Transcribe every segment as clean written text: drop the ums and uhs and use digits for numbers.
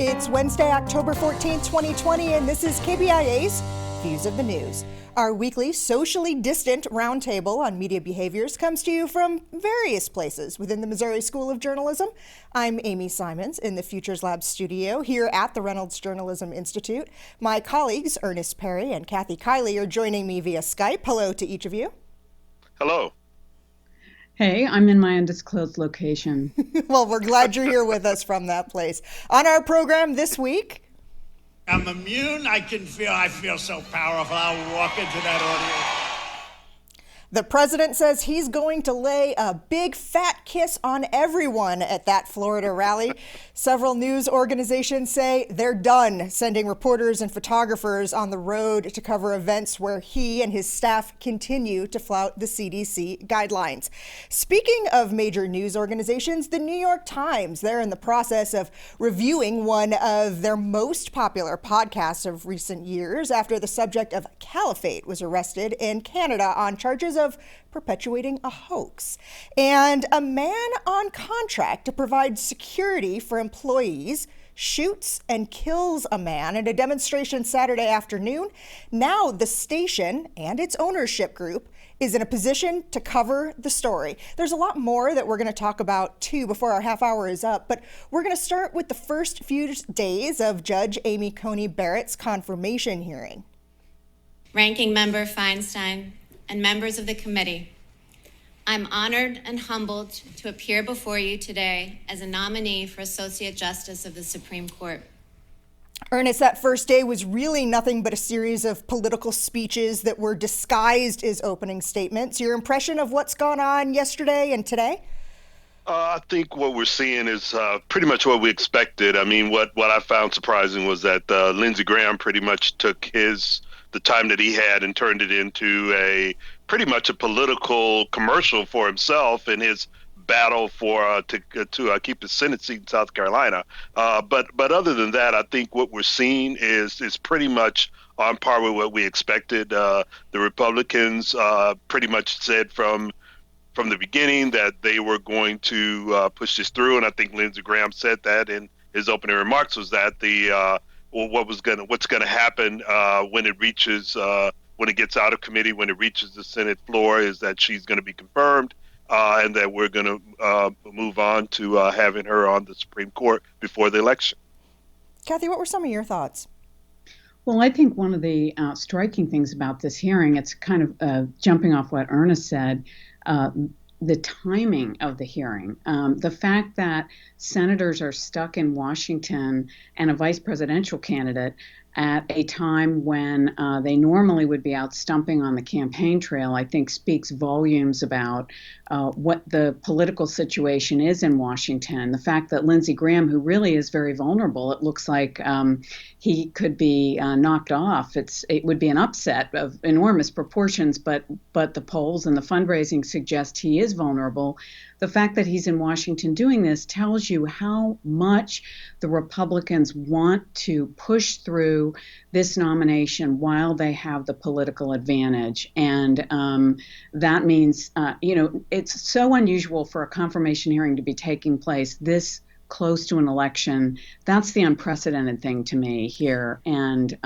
It's Wednesday, October 14th, 2020, and this is KBIA's Views of the News. Our weekly socially distant roundtable on media behaviors comes to you from various places within the Missouri School of Journalism. I'm Amy Simons in the Futures Lab studio here at the Reynolds Journalism Institute. My colleagues, Ernest Perry and Kiely, are joining me via Skype. Hello to each of you. Hello. Hey, I'm in my undisclosed location. Well, we're glad you're here with us from that place. On our program this week, I'm immune. I feel so powerful. I'll walk into that audience. the president says he's going to lay a big fat kiss on everyone at that Florida rally. Several news organizations say they're done sending reporters and photographers on the road to cover events where he and his staff continue to flout the CDC guidelines. Speaking of major news organizations, the New York Times, they're in the process of reviewing one of their most popular podcasts of recent years after the subject of caliphate was arrested in Canada on charges of perpetuating a hoax. And a man on contract to provide security for employees shoots and kills a man in a demonstration Saturday afternoon. Now the station and its ownership group is in a position to cover the story. There's a lot more that we're going to talk about too before our half hour is up, but we're going to start with the first few days of Judge Amy Coney Barrett's confirmation hearing. Ranking Member Feinstein and members of the committee, I'm honored and humbled to appear before you today as a nominee for Associate Justice of the Supreme Court. Ernest, that first day was really nothing but a series of political speeches that were disguised as opening statements. Your impression of what's gone on yesterday and today? I think what we're seeing is pretty much what we expected. I mean, what I found surprising was that Lindsey Graham pretty much took the time that he had and turned it into pretty much a political commercial for himself in his battle for to keep his Senate seat in South Carolina. But other than that, I think what we're seeing is pretty much on par with what we expected. The Republicans pretty much said from the beginning that they were going to push this through, and I think Lindsey Graham said that in his opening remarks was that what's going to happen when it gets out of committee, when it reaches the Senate floor, is that she's going to be confirmed, and that we're going to move on to having her on the Supreme Court before the election. Kathy, what were some of your thoughts? Well, I think one of the striking things about this hearing, it's kind of jumping off what Ernest said, the timing of the hearing, the fact that senators are stuck in Washington and a vice presidential candidate at a time when they normally would be out stumping on the campaign trail, I think speaks volumes about what the political situation is in Washington. The fact that Lindsey Graham, who really is very vulnerable, it looks like he could be knocked off. It would be an upset of enormous proportions, but the polls and the fundraising suggest he is vulnerable. The fact that he's in Washington doing this tells you how much the Republicans want to push through this nomination while they have the political advantage. And that means, it's so unusual for a confirmation hearing to be taking place this close to an election. That's the unprecedented thing to me here. And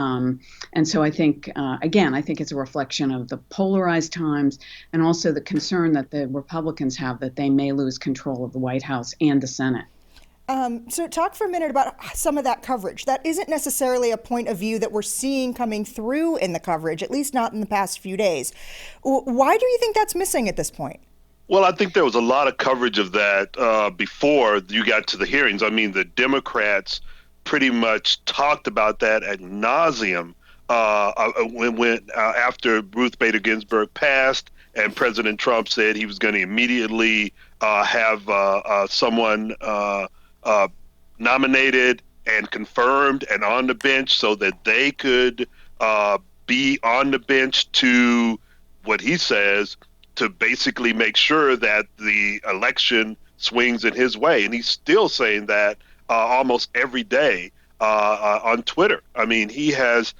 so I think, I think it's a reflection of the polarized times and also the concern that the Republicans have that they may lose control of the White House and the Senate. So talk for a minute about some of that coverage. That isn't necessarily a point of view that we're seeing coming through in the coverage, at least not in the past few days. Why do you think that's missing at this point? Well, I think there was a lot of coverage of that before you got to the hearings. I mean, the Democrats pretty much talked about that ad nauseum when after Ruth Bader Ginsburg passed, and President Trump said he was going to immediately have someone nominated and confirmed and on the bench so that they could be on the bench to, what he says, to basically make sure that the election swings in his way. And he's still saying that almost every day on Twitter. I mean, he has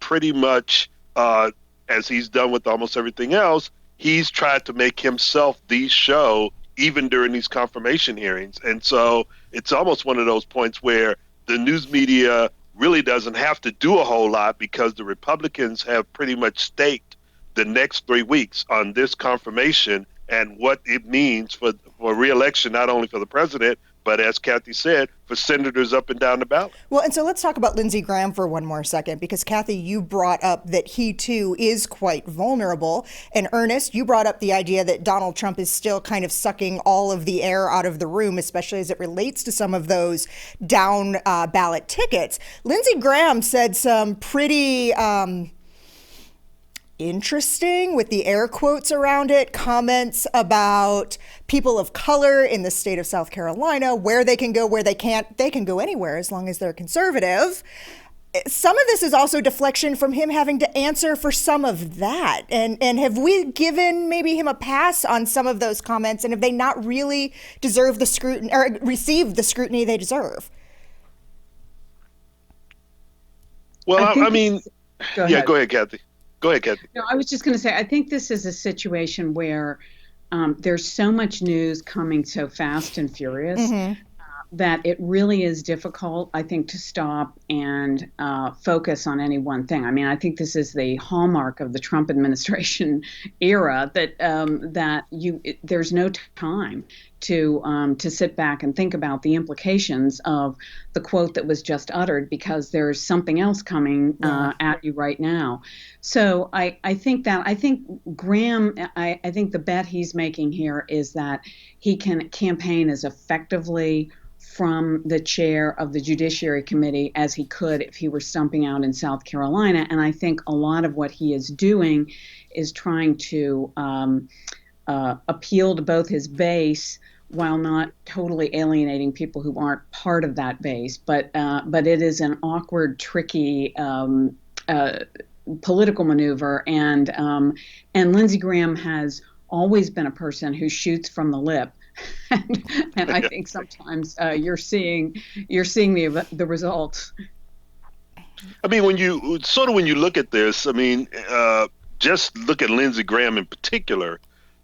pretty much, as he's done with almost everything else, he's tried to make himself the show even during these confirmation hearings. And so it's almost one of those points where the news media really doesn't have to do a whole lot because the Republicans have pretty much staked the next 3 weeks on this confirmation and what it means for re-election, not only for the president, but as Kathy said, for senators up and down the ballot. Well, and so let's talk about Lindsey Graham for one more second, because Kathy, you brought up that he too is quite vulnerable. And Ernest, you brought up the idea that Donald Trump is still kind of sucking all of the air out of the room, especially as it relates to some of those down ballot tickets. Lindsey Graham said some pretty interesting, with the air quotes around it, comments about people of color in the state of South Carolina, where they can go, where they can't. They can go anywhere as long as they're conservative. Some of this is also deflection from him having to answer for some of that. And have we given maybe him a pass on some of those comments? And have they not really deserved the scrutiny or received the scrutiny they deserve? Well, I mean, go yeah, ahead. go ahead, Kathy. Go ahead, Kathy. No, I was just going to say, I think this is a situation where there's so much news coming so fast and furious that it really is difficult, I think, to stop and focus on any one thing. I mean, I think this is the hallmark of the Trump administration era, that there's no time to sit back and think about the implications of the quote that was just uttered, because there's something else coming at you right now. So I think Graham, I think the bet he's making here is that he can campaign as effectively from the chair of the Judiciary Committee as he could if he were stumping out in South Carolina. And I think a lot of what he is doing is trying to appeal to both his base while not totally alienating people who aren't part of that base. But it is an awkward, tricky political maneuver. And Lindsey Graham has always been a person who shoots from the lip. and I think sometimes you're seeing the results. I mean, when you look at this, I mean, just look at Lindsey Graham in particular.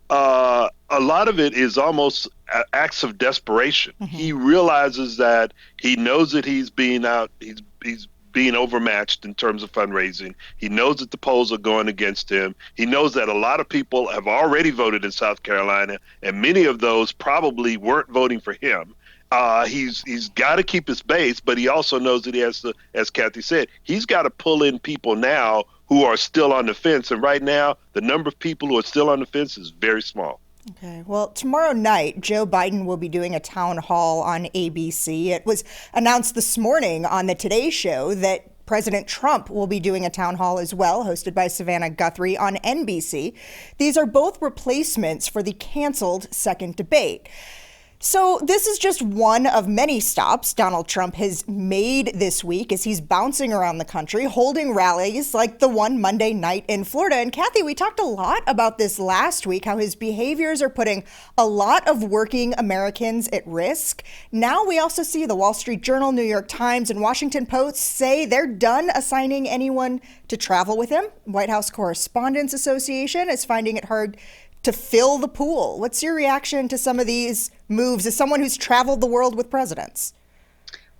A lot of it is almost acts of desperation. He realizes that he knows that he's being overmatched in terms of fundraising. He knows that the polls are going against him. He knows that a lot of people have already voted in South Carolina, and many of those probably weren't voting for him. He's got to keep his base, but he also knows that he has to, as Kathy said, he's got to pull in people now who are still on the fence. And right now, the number of people who are still on the fence is very small. Okay. Well, tomorrow night, Joe Biden will be doing a town hall on ABC. It was announced this morning on the Today Show that President Trump will be doing a town hall as well, hosted by Savannah Guthrie on NBC. These are both replacements for the canceled second debate. So this is just one of many stops Donald Trump has made this week as he's bouncing around the country, holding rallies like the one Monday night in Florida. And Kathy, we talked a lot about this last week, how his behaviors are putting a lot of working Americans at risk. Now we also see the Wall Street Journal, New York Times, and Washington Post say they're done assigning anyone to travel with him. White House Correspondents Association is finding it hard to fill the pool. What's your reaction to some of these moves as someone who's traveled the world with presidents?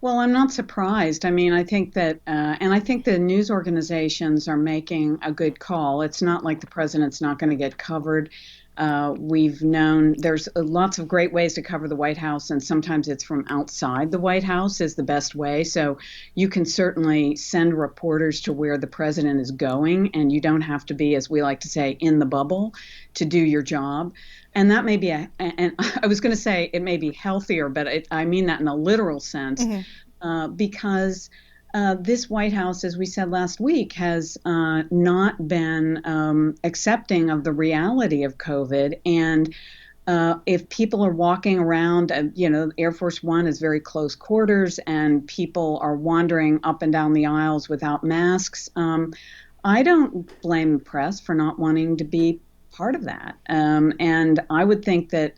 Well, I'm not surprised. I mean, I think that, and I think the news organizations are making a good call. It's not like the president's not going to get covered. We've known there's lots of great ways to cover the White House, and sometimes it's from outside the White House is the best way. So you can certainly send reporters to where the president is going, and you don't have to be, as we like to say, in the bubble to do your job. And that may be and I was going to say it may be healthier, but I mean that in a literal sense, because this White House, as we said last week, has not been accepting of the reality of COVID. And if people are walking around, Air Force One is very close quarters, and people are wandering up and down the aisles without masks, I don't blame the press for not wanting to be part of that. And I would think that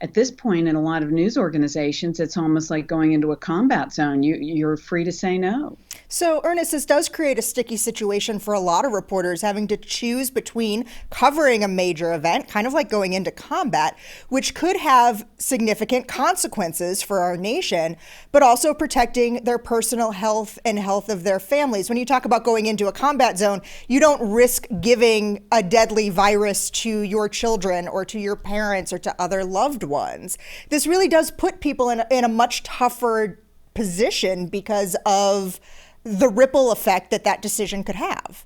at this point in a lot of news organizations, it's almost like going into a combat zone. You're free to say no. So, Ernest, this does create a sticky situation for a lot of reporters having to choose between covering a major event, kind of like going into combat, which could have significant consequences for our nation, but also protecting their personal health and health of their families. When you talk about going into a combat zone, you don't risk giving a deadly virus to your children or to your parents or to other loved ones. This really does put people in a much tougher position because of the ripple effect that decision could have.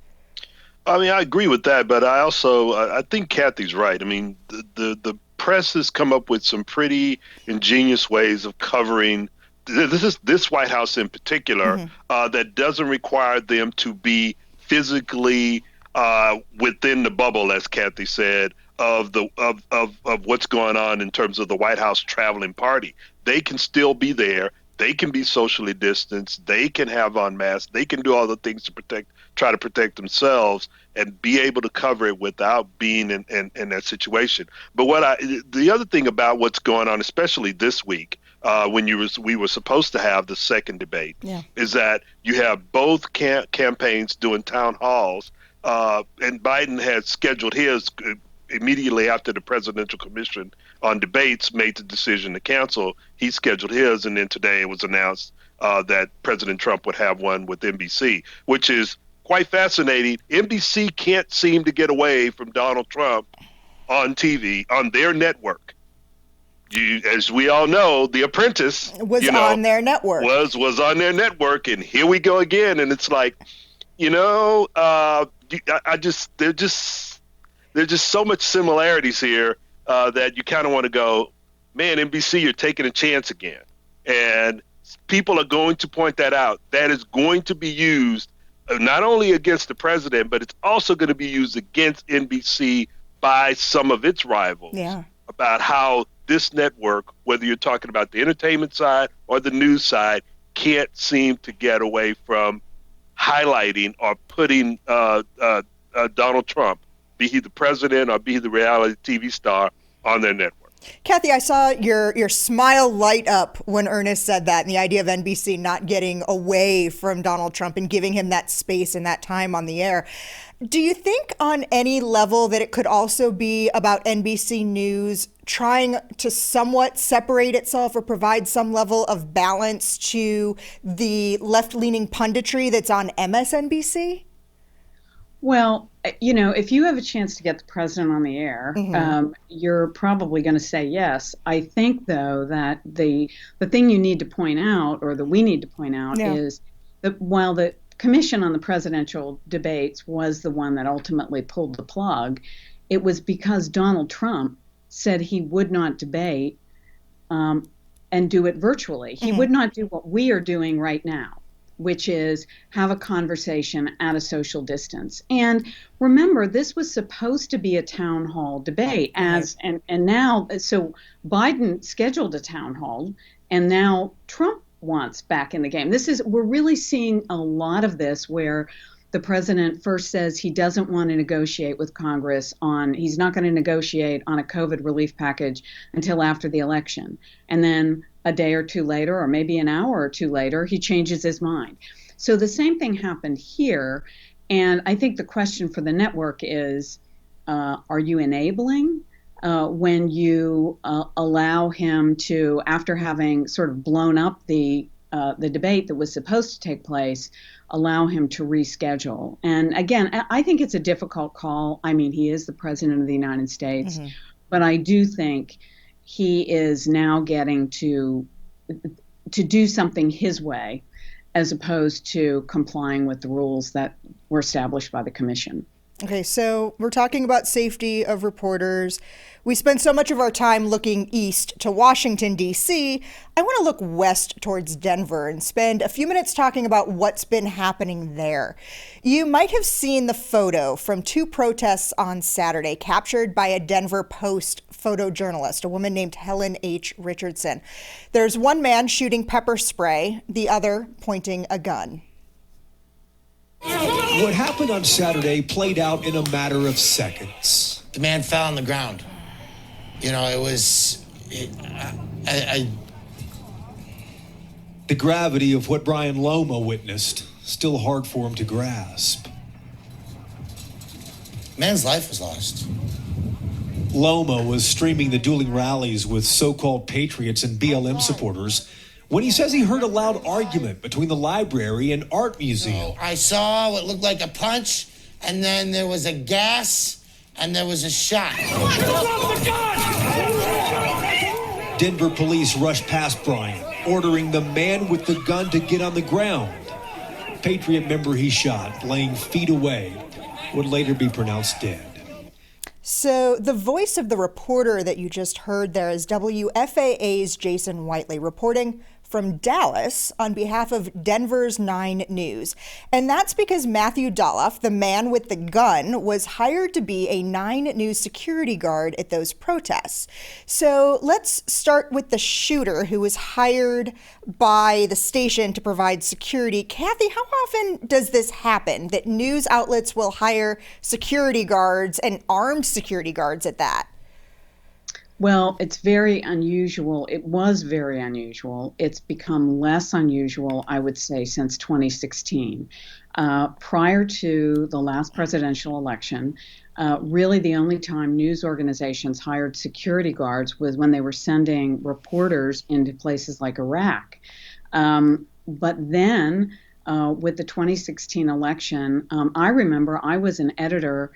I mean, I agree with that, but I think Kathy's right. I mean, the press has come up with some pretty ingenious ways of covering this White House in particular, that doesn't require them to be physically within the bubble, as Kathy said, of what's going on in terms of the White House traveling party. They can still be there. They can be socially distanced. They can have on masks. They can do all the things to try to protect themselves and be able to cover it without being in that situation. But the other thing about what's going on, especially this week, when we were supposed to have the second debate, is that you have both campaigns doing town halls, and Biden had scheduled his immediately after the Presidential Commission on Debates made the decision to cancel. He scheduled his, and then today it was announced that President Trump would have one with NBC, which is quite fascinating. NBC can't seem to get away from Donald Trump on TV, on their network. As we all know, The Apprentice was on their network. Was on their network, and here we go again. And it's like, there's just so much similarities here that you kind of want to go, man, NBC, you're taking a chance again. And people are going to point that out. That is going to be used not only against the president, but it's also going to be used against NBC by some of its rivals about how this network, whether you're talking about the entertainment side or the news side, can't seem to get away from highlighting or putting Donald Trump, be he the president or be he the reality TV star, on their network. Kathy, I saw your smile light up when Earnest said that, and the idea of NBC not getting away from Donald Trump and giving him that space and that time on the air. Do you think on any level that it could also be about NBC News trying to somewhat separate itself or provide some level of balance to the left-leaning punditry that's on MSNBC? Well, if you have a chance to get the president on the air, you're probably going to say yes. I think, though, that the thing you need to point out, or that we need to point out, is that while the Commission on the Presidential Debates was the one that ultimately pulled the plug, it was because Donald Trump said he would not debate and do it virtually. He would not do what we are doing right now, which is have a conversation at a social distance. And remember, this was supposed to be a town hall debate, and now, so Biden scheduled a town hall, and now Trump wants back in the game. We're really seeing a lot of this where the president first says he doesn't want to negotiate with Congress he's not going to negotiate on a COVID relief package until after the election. And then a day or two later, or maybe an hour or two later, he changes his mind. So the same thing happened here. And I think the question for the network is, are you enabling when you allow him to, after having sort of blown up the debate that was supposed to take place, allow him to reschedule? And again, I think it's a difficult call. I mean, he is the president of the United States, but I do think he is now getting to do something his way, as opposed to complying with the rules that were established by the commission. Okay, so we're talking about safety of reporters. We spend so much of our time looking east to Washington, D.C. I want to look west towards Denver and spend a few minutes talking about what's been happening there. You might have seen the photo from two protests on Saturday captured by a Denver Post photojournalist, a woman named Helen H. Richardson. There's one man shooting pepper spray, the other pointing a gun. What happened on Saturday played out in a matter of seconds. The man fell on the ground. It was The gravity of what Brian Loma witnessed, still hard for him to grasp. Man's life was lost. Loma was streaming the dueling rallies with so-called patriots and BLM supporters when he says he heard a loud argument between the library and art museum. I saw what looked like a punch, and then there was a gas, and there was a shot. Denver police rushed past Brian, ordering the man with the gun to get on the ground. Patriot member he shot, laying feet away, would later be pronounced dead. So the voice of the reporter that you just heard there is WFAA's Jason Whiteley reporting from Dallas on behalf of Denver's 9 News. And that's because Matthew Doloff, the man with the gun, was hired to be a 9 News security guard at those protests. So let's start with the shooter who was hired by the station to provide security. Kathy, how often does this happen, that news outlets will hire security guards and armed security guards at that? Well, it's very unusual. It was very unusual. It's become less unusual, I would say, since 2016. Prior to the last presidential election, really the only time news organizations hired security guards was when they were sending reporters into places like Iraq. But then with the 2016 election, I remember I was an editor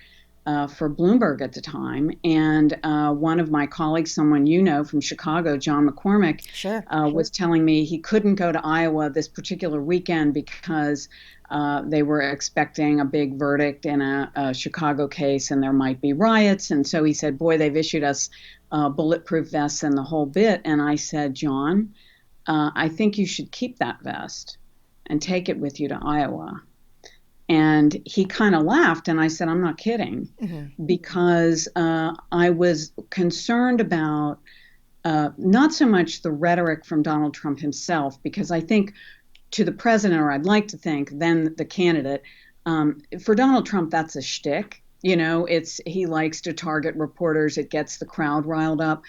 for Bloomberg at the time, and one of my colleagues, someone you know from Chicago, John McCormick, was telling me he couldn't go to Iowa this particular weekend because they were expecting a big verdict in a Chicago case and there might be riots. And so he said, boy, they've issued us bulletproof vests and the whole bit. And I said, John, I think you should keep that vest and take it with you to Iowa. And he kind of laughed, and I said, I'm not kidding, because I was concerned about not so much the rhetoric from Donald Trump himself, because I think to the president, or I'd like to think, then the candidate, for Donald Trump, that's a shtick. You know, he likes to target reporters. It gets the crowd riled up.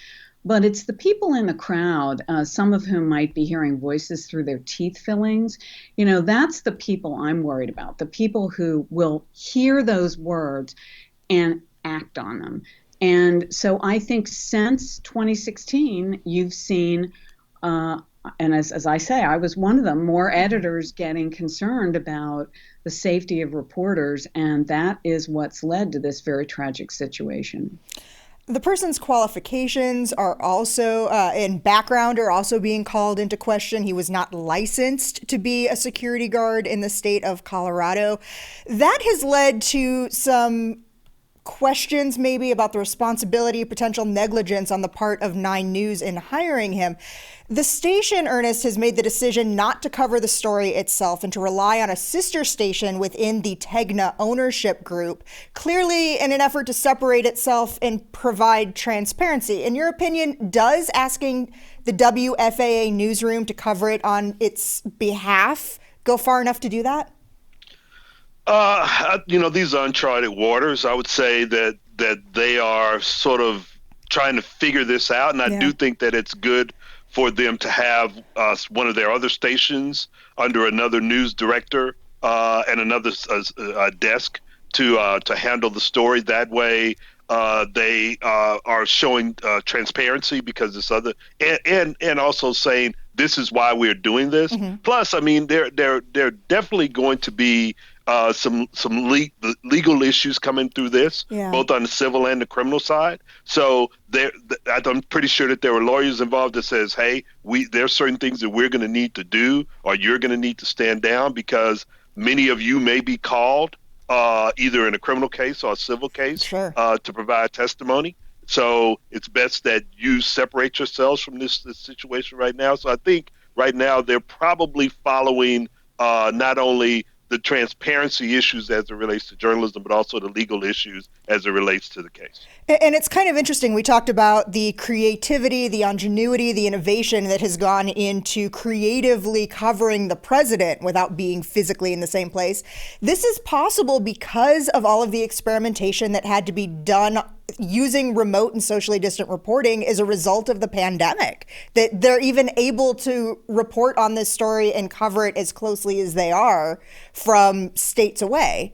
But it's the people in the crowd, some of whom might be hearing voices through their teeth fillings. You know, that's the people I'm worried about, the people who will hear those words and act on them. And so I think since 2016, you've seen, and as I say, I was one of them, more editors getting concerned about the safety of reporters. And that is what's led to this very tragic situation. The person's qualifications are also, and background are also being called into question. He was not licensed to be a security guard in the state of Colorado. That has led to some questions maybe about the responsibility, potential negligence on the part of 9 News in hiring him. The station, Earnest, has made the decision not to cover the story itself and to rely on a sister station within the Tegna ownership group, clearly in an effort to separate itself and provide transparency. In your opinion, does asking the WFAA newsroom to cover it on its behalf go far enough to do that? These are uncharted waters. I would say that they are sort of trying to figure this out, and I do think that it's good for them to have one of their other stations under another news director and another desk to handle the story. That way, they are showing transparency because this other and also saying this is why we're doing this. Plus, I mean, there definitely going to be some legal issues coming through this, both on the civil and the criminal side. So I'm pretty sure that there were lawyers involved that says, hey, there are certain things that we're going to need to do, or you're going to need to stand down because many of you may be called either in a criminal case or a civil case to provide testimony. So it's best that you separate yourselves from this situation right now. So I think right now they're probably following not only the transparency issues as it relates to journalism, but also the legal issues as it relates to the case. And it's kind of interesting. We talked about the creativity, the ingenuity, the innovation that has gone into creatively covering the president without being physically in the same place. This is possible because of all of the experimentation that had to be done using remote and socially distant reporting is a result of the pandemic, that they're even able to report on this story and cover it as closely as they are from states away.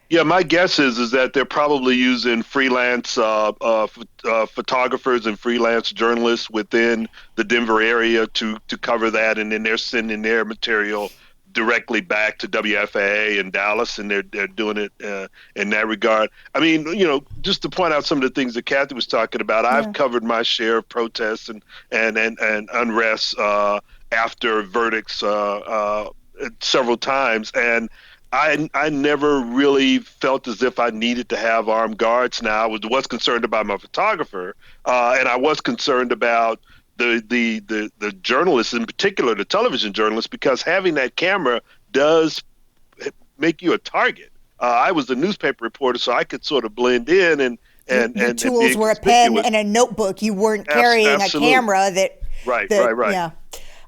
Yeah, my guess is that they're probably using freelance photographers and freelance journalists within the Denver area to cover that, and then they're sending their material directly back to WFAA in Dallas, and they're doing it in that regard. I mean, just to point out some of the things that Kathy was talking about, I've covered my share of protests and unrest after verdicts several times, and I never really felt as if I needed to have armed guards. Now, I was concerned about my photographer, and I was concerned about the journalists, in particular the television journalists, because having that camera does make you a target. I was a newspaper reporter, so I could sort of blend in and your tools were a pen and a notebook. You weren't carrying a camera that. Right. Yeah.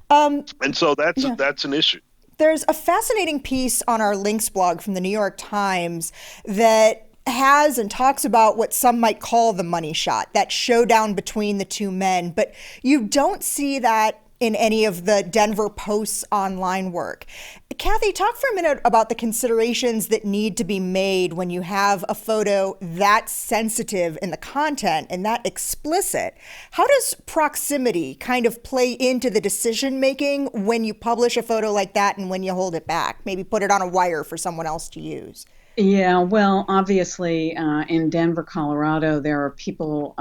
And so that's an issue. There's a fascinating piece on our links blog from the New York Times that has and talks about what some might call the money shot, that showdown between the two men. But you don't see that in any of the Denver Post's online work. Kathy, talk for a minute about the considerations that need to be made when you have a photo that sensitive in the content and that explicit. How does proximity kind of play into the decision making when you publish a photo like that and when you hold it back? Maybe put it on a wire for someone else to use. Yeah, well, obviously, in Denver, Colorado, there are people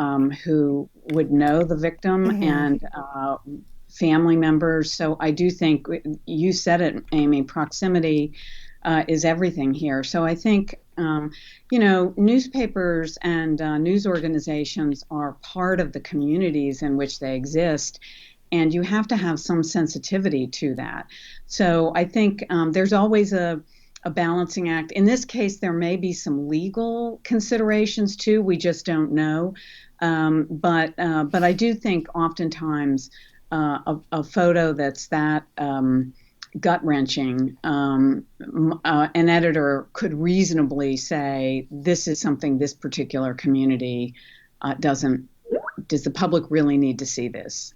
who would know the victim and family members. So I do think you said it, Amy, proximity is everything here. So I think, newspapers and news organizations are part of the communities in which they exist. And you have to have some sensitivity to that. So I think there's always a balancing act. In this case, there may be some legal considerations too. We just don't know. But I do think oftentimes a photo that's that gut-wrenching, an editor could reasonably say, this is something this particular community does the public really need to see this?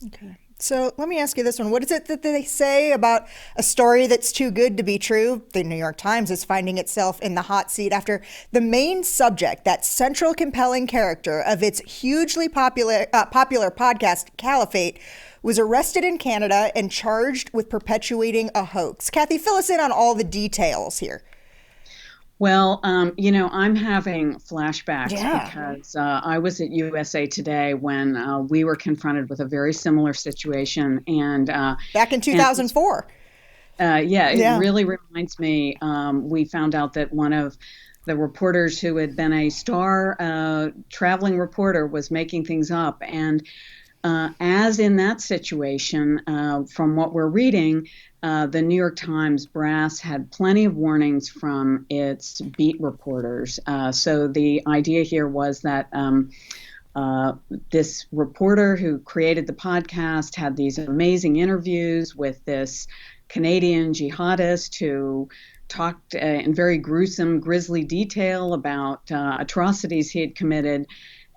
Okay. So let me ask you this one. What is it that they say about a story that's too good to be true? The New York Times is finding itself in the hot seat after the main subject, that central compelling character of its hugely popular podcast, Caliphate, was arrested in Canada and charged with perpetuating a hoax. Kathy, fill us in on all the details here. Well, I'm having flashbacks because I was at USA Today when we were confronted with a very similar situation. And back in 2004. It really reminds me. We found out that one of the reporters who had been a star traveling reporter was making things up. And as in that situation, from what we're reading, the New York Times brass had plenty of warnings from its beat reporters. So the idea here was that this reporter who created the podcast had these amazing interviews with this Canadian jihadist who talked in very gruesome, grisly detail about atrocities he had committed.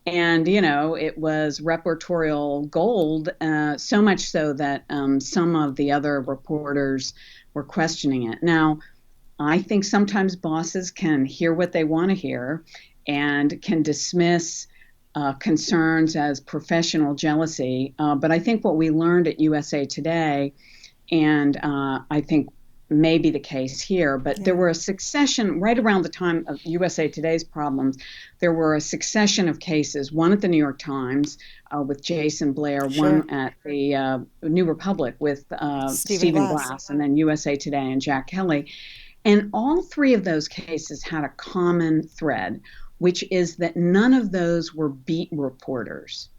And, it was reportorial gold, so much so that some of the other reporters were questioning it. Now, I think sometimes bosses can hear what they want to hear and can dismiss concerns as professional jealousy. But I think what we learned at USA Today, and I think may be the case here, but there were a succession right around the time of USA Today's problems. There were a succession of cases, one at the New York Times with Jason Blair, one at the New Republic with Stephen Glass, and then USA Today and Jack Kelly. And all three of those cases had a common thread, which is that none of those were beat reporters.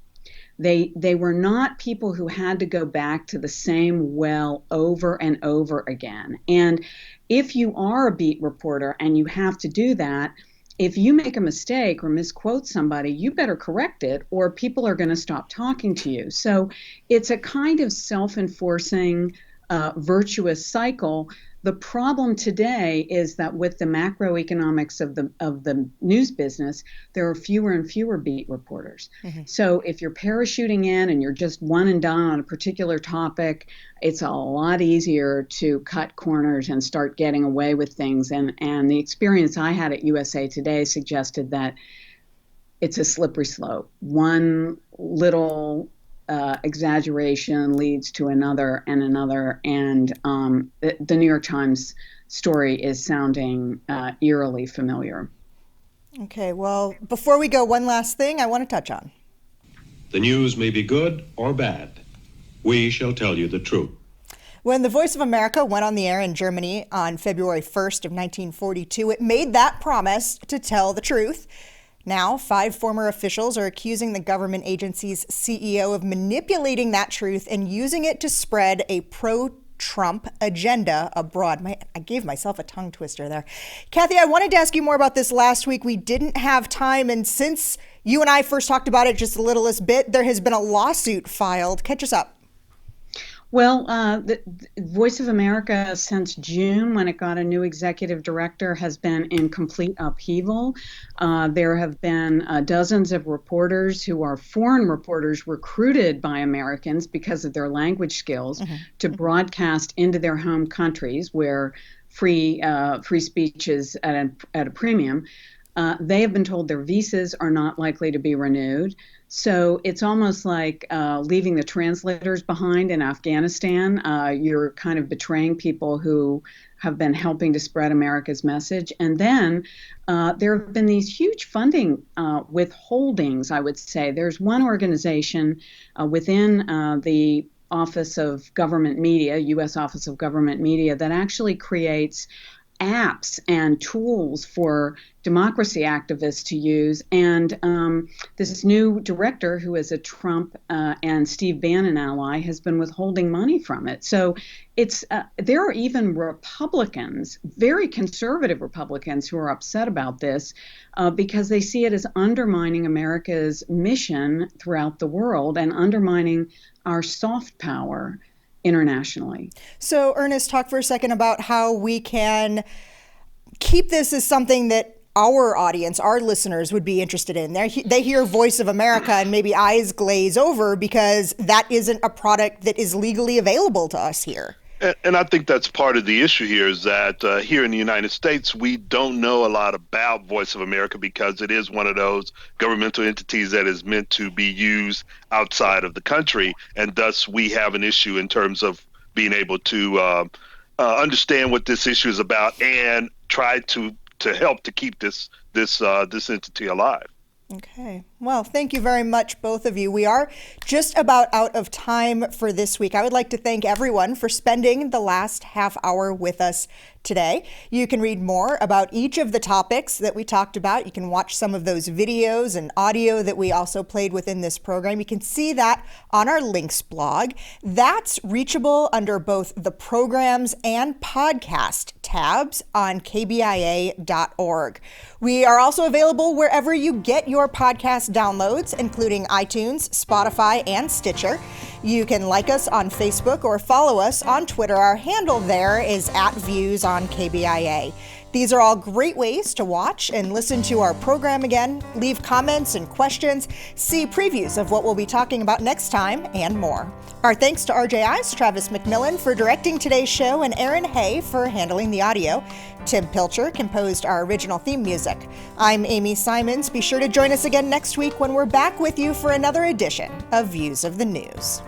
They were not people who had to go back to the same well over and over again. And if you are a beat reporter and you have to do that, if you make a mistake or misquote somebody, you better correct it or people are going to stop talking to you. So it's a kind of self-enforcing virtuous cycle. The problem today is that with the macroeconomics of the news business, there are fewer and fewer beat reporters. Mm-hmm. So if you're parachuting in and you're just one and done on a particular topic, it's a lot easier to cut corners and start getting away with things. And the experience I had at USA Today suggested that it's a slippery slope. One little exaggeration leads to another and another, and the New York Times story is sounding eerily familiar. Okay, well, before we go, one last thing I want to touch on. The news may be good or bad. We shall tell you the truth. When the Voice of America went on the air in Germany on February 1st of 1942, it made that promise to tell the truth. Now, 5 former officials are accusing the government agency's CEO of manipulating that truth and using it to spread a pro-Trump agenda abroad. I gave myself a tongue twister there. Kathy, I wanted to ask you more about this last week. We didn't have time, and since you and I first talked about it just the littlest bit, there has been a lawsuit filed. Catch us up. Well, the Voice of America since June, when it got a new executive director, has been in complete upheaval. There have been dozens of reporters who are foreign reporters recruited by Americans because of their language skills to broadcast into their home countries where free speech is at a premium. They have been told their visas are not likely to be renewed. So it's almost like leaving the translators behind in Afghanistan. You're kind of betraying people who have been helping to spread America's message. And then there have been these huge funding withholdings, I would say. There's one organization within the Office of Government Media, U.S. Office of Government Media, that actually creates apps and tools for democracy activists to use. And this new director, who is a Trump and Steve Bannon ally, has been withholding money from it. So it's there are even Republicans, very conservative Republicans, who are upset about this because they see it as undermining America's mission throughout the world and undermining our soft power internationally. So, Earnest, talk for a second about how we can keep this as something that our audience, our listeners would be interested in. They hear Voice of America and maybe eyes glaze over because that isn't a product that is legally available to us here. And I think that's part of the issue here is that here in the United States, we don't know a lot about Voice of America because it is one of those governmental entities that is meant to be used outside of the country. And thus we have an issue in terms of being able to understand what this issue is about and try to help to keep this entity alive. Okay. Well, thank you very much, both of you. We are just about out of time for this week. I would like to thank everyone for spending the last half hour with us today. You can read more about each of the topics that we talked about. You can watch some of those videos and audio that we also played within this program. You can see that on our links blog. That's reachable under both the programs and podcast tabs on kbia.org. We are also available wherever you get your podcast downloads, including iTunes, Spotify, and Stitcher. You can like us on Facebook or follow us on Twitter. Our handle there is @Views on KBIA. These are all great ways to watch and listen to our program again, leave comments and questions, see previews of what we'll be talking about next time, and more. Our thanks to RJI's Travis McMillan for directing today's show and Aaron Hay for handling the audio. Tim Pilcher composed our original theme music. I'm Amy Simons. Be sure to join us again next week when we're back with you for another edition of Views of the News.